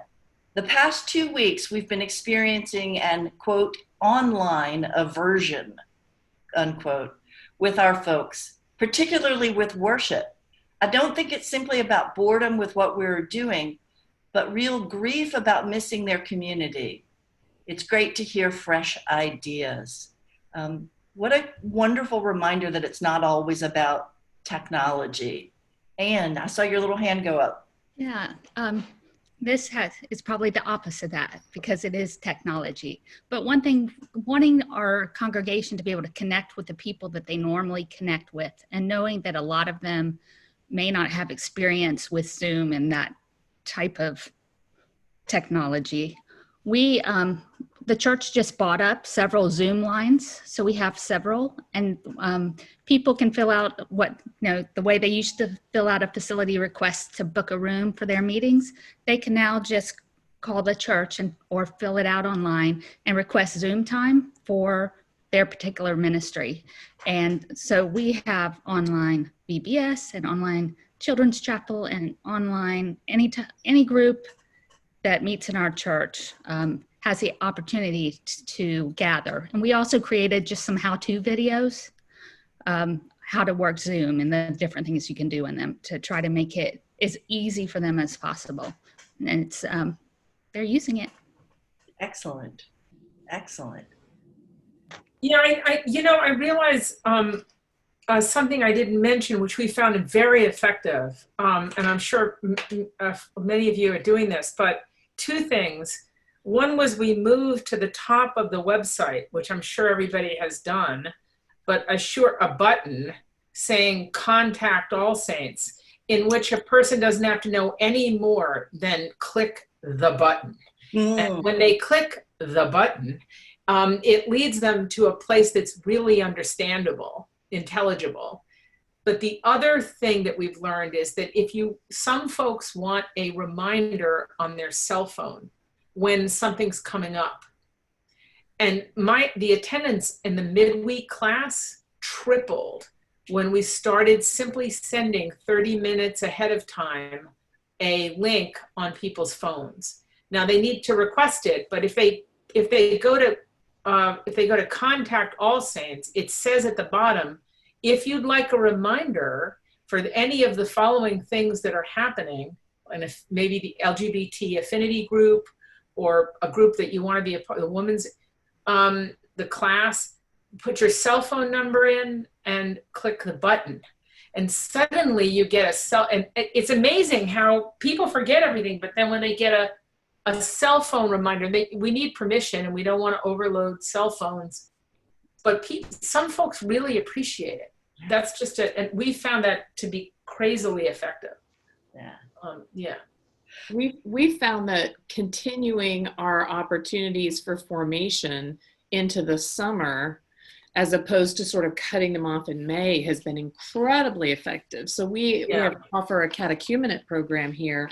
The past 2 weeks, we've been experiencing an, quote, online aversion, unquote, with our folks, particularly with worship. I don't think it's simply about boredom with what we're doing, but real grief about missing their community. It's great to hear fresh ideas. What a wonderful reminder that it's not always about technology. And I saw your little hand go up. Yeah. Is probably the opposite of that because it is technology. But one thing, wanting our congregation to be able to connect with the people that they normally connect with, and knowing that a lot of them may not have experience with Zoom and that type of technology. The church just bought up several Zoom lines, so we have several, and people can fill out the way they used to fill out a facility request to book a room for their meetings. They can now just call the church or fill it out online and request Zoom time for their particular ministry. And so we have online VBS and online Children's Chapel and online any group that meets in our church has the opportunity to gather. And we also created just some how-to videos, how to work Zoom and the different things you can do in them to try to make it as easy for them as possible. And it's they're using it. Excellent. Yeah, I realize something I didn't mention, which we found very effective, and I'm sure many of you are doing this, but two things. One was we moved to the top of the website, which I'm sure everybody has done, but a button saying contact All Saints, in which a person doesn't have to know any more than click the button. And when they click the button, it leads them to a place that's really understandable, intelligible. But the other thing that we've learned is that some folks want a reminder on their cell phone when something's coming up. And the attendance in the midweek class tripled when we started simply sending 30 minutes ahead of time a link on people's phones. Now they need to request it, but if they go to contact All Saints, it says at the bottom, if you'd like a reminder for any of the following things that are happening, and if maybe the LGBT affinity group or a group that you want to be a part of, the women's, the class, put your cell phone number in and click the button. And suddenly you get and it's amazing how people forget everything, but then when they get a cell phone reminder, we need permission and we don't want to overload cell phones, but some folks really appreciate it. That's just and we found that to be crazily effective. Yeah. We found that continuing our opportunities for formation into the summer, as opposed to sort of cutting them off in May, has been incredibly effective. So we offer a catechumenate program here,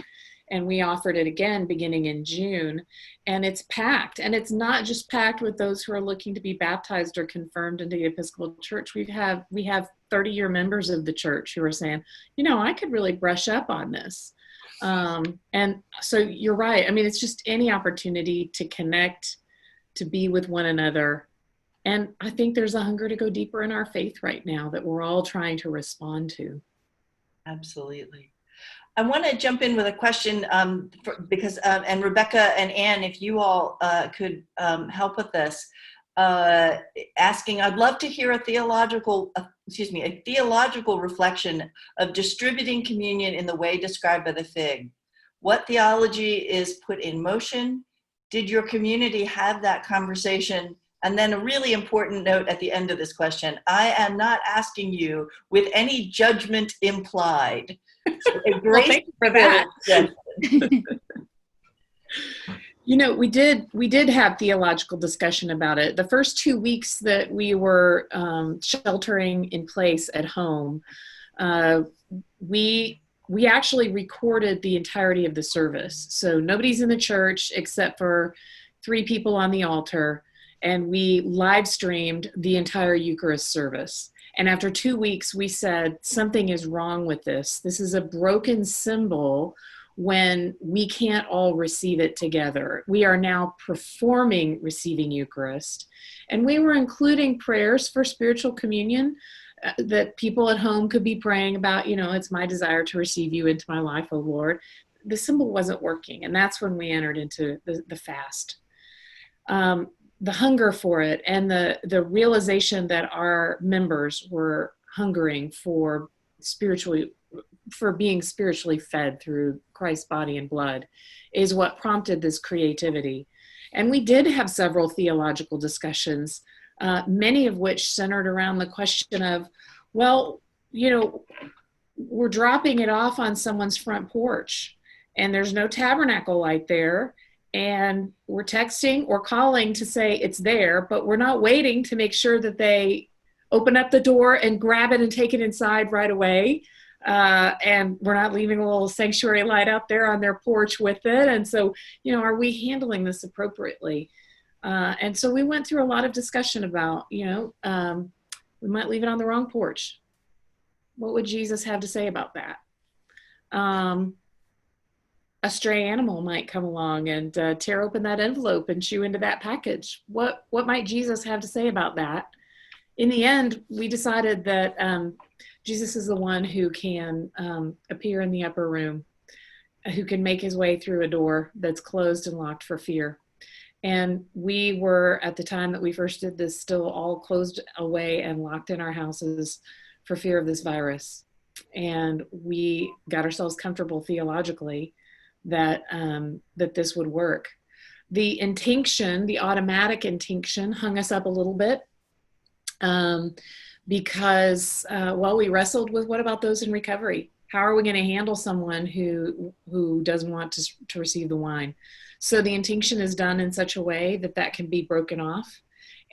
and we offered it again beginning in June, and it's packed. And it's not just packed with those who are looking to be baptized or confirmed into the Episcopal Church. We have 30-year members of the church who are saying, I could really brush up on this. And so you're right. I mean, it's just any opportunity to connect, to be with one another. And I think there's a hunger to go deeper in our faith right now that we're all trying to respond to. Absolutely. I want to jump in with a question because, and Rebecca and Ann, if you all could help with this, asking, I'd love to hear a theological reflection of distributing communion in the way described by the fig. What theology is put in motion? Did your community have that conversation? And then a really important note at the end of this question, I am not asking you with any judgment implied. So well, thank you for that. We did have theological discussion about it. The first 2 weeks that we were sheltering in place at home, we actually recorded the entirety of the service. So nobody's in the church except for 3 people on the altar, and we live streamed the entire Eucharist service. And after 2 weeks, we said, something is wrong with this. This is a broken symbol when we can't all receive it together. We are now performing receiving Eucharist. And we were including prayers for spiritual communion that people at home could be praying about, it's my desire to receive you into my life, O Lord. The symbol wasn't working. And that's when we entered into the fast. The hunger for it and the realization that our members were hungering for being spiritually fed through Christ's body and blood is what prompted this creativity. And we did have several theological discussions, many of which centered around the question of, we're dropping it off on someone's front porch and there's no tabernacle light there. And we're texting or calling to say it's there, but we're not waiting to make sure that they open up the door and grab it and take it inside right away. And we're not leaving a little sanctuary light out there on their porch with it. And so, are we handling this appropriately? And so we went through a lot of discussion about, we might leave it on the wrong porch. What would Jesus have to say about that? A stray animal might come along and tear open that envelope and chew into that package. What might Jesus have to say about that? In the end, we decided that Jesus is the one who can appear in the upper room, who can make his way through a door that's closed and locked for fear. And we were, at the time that we first did this, still all closed away and locked in our houses for fear of this virus. And we got ourselves comfortable theologically that this would work. The intinction, the automatic intinction, hung us up a little bit because, we wrestled with what about those in recovery? How are we going to handle someone who doesn't want to receive the wine? So the intinction is done in such a way that can be broken off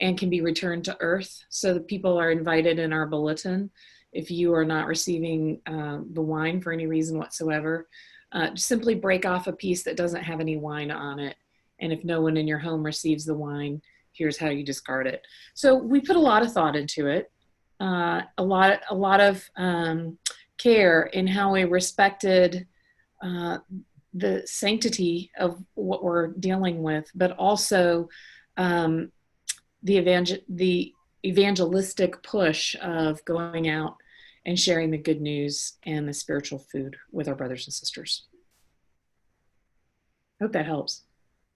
and can be returned to earth. So the people are invited in our bulletin. If you are not receiving the wine for any reason whatsoever, simply break off a piece that doesn't have any wine on it. And if no one in your home receives the wine, here's how you discard it. So we put a lot of thought into it, a lot of care in how we respected the sanctity of what we're dealing with, but also the evangelistic push of going out and sharing the good news and the spiritual food with our brothers and sisters. I hope that helps.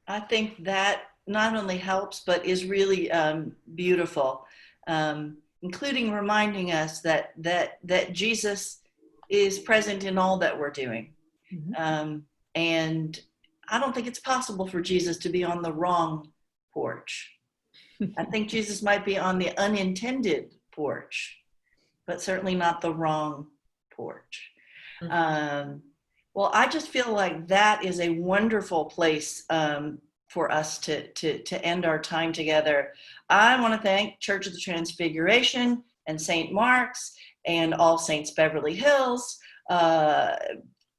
I think that not only helps, but is really beautiful, including reminding us that Jesus is present in all that we're doing. Mm-hmm. And I don't think it's possible for Jesus to be on the wrong porch. I think Jesus might be on the unintended porch, but certainly not the wrong porch. Mm-hmm. Well, I just feel like that is a wonderful place for us to end our time together. I want to thank Church of the Transfiguration and St. Mark's and All Saints Beverly Hills,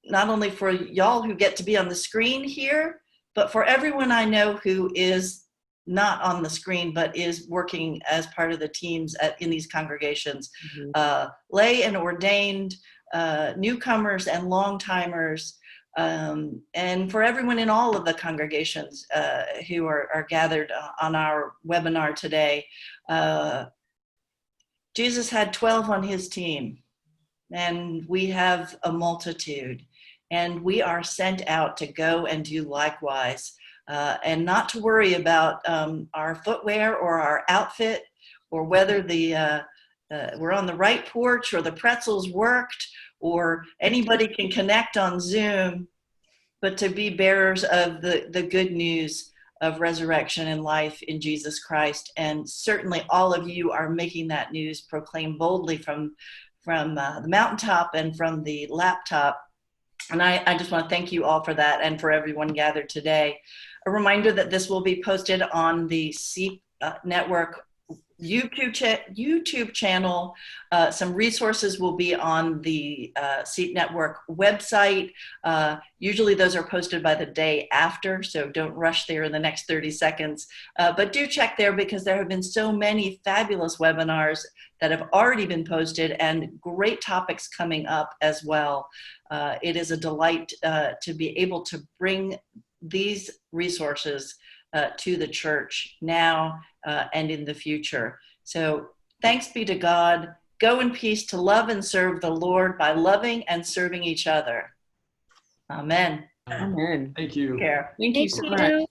not only for y'all who get to be on the screen here, but for everyone I know who is not on the screen, but is working as part of the teams in these congregations, lay and ordained, newcomers and long-timers, and for everyone in all of the congregations who are gathered on our webinar today. Jesus had 12 on his team, and we have a multitude, and we are sent out to go and do likewise, and not to worry about our footwear or our outfit, or whether we're on the right porch or the pretzels worked or anybody can connect on Zoom, but to be bearers of the good news of resurrection and life in Jesus Christ. And certainly all of you are making that news proclaimed boldly from the mountaintop and from the laptop. And I just want to thank you all for that, and for everyone gathered today. A reminder that this will be posted on the SEEP Network YouTube channel. Some resources will be on the SEEP Network website. Usually those are posted by the day after, so don't rush there in the next 30 seconds. But do check there, because there have been so many fabulous webinars that have already been posted, and great topics coming up as well. It is a delight to be able to bring these resources to the church now and in the future. So thanks be to God. Go in peace to love and serve the Lord by loving and serving each other. Amen. Amen. Thank you. Take care. Thank you so much.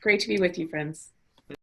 Great to be with you, friends.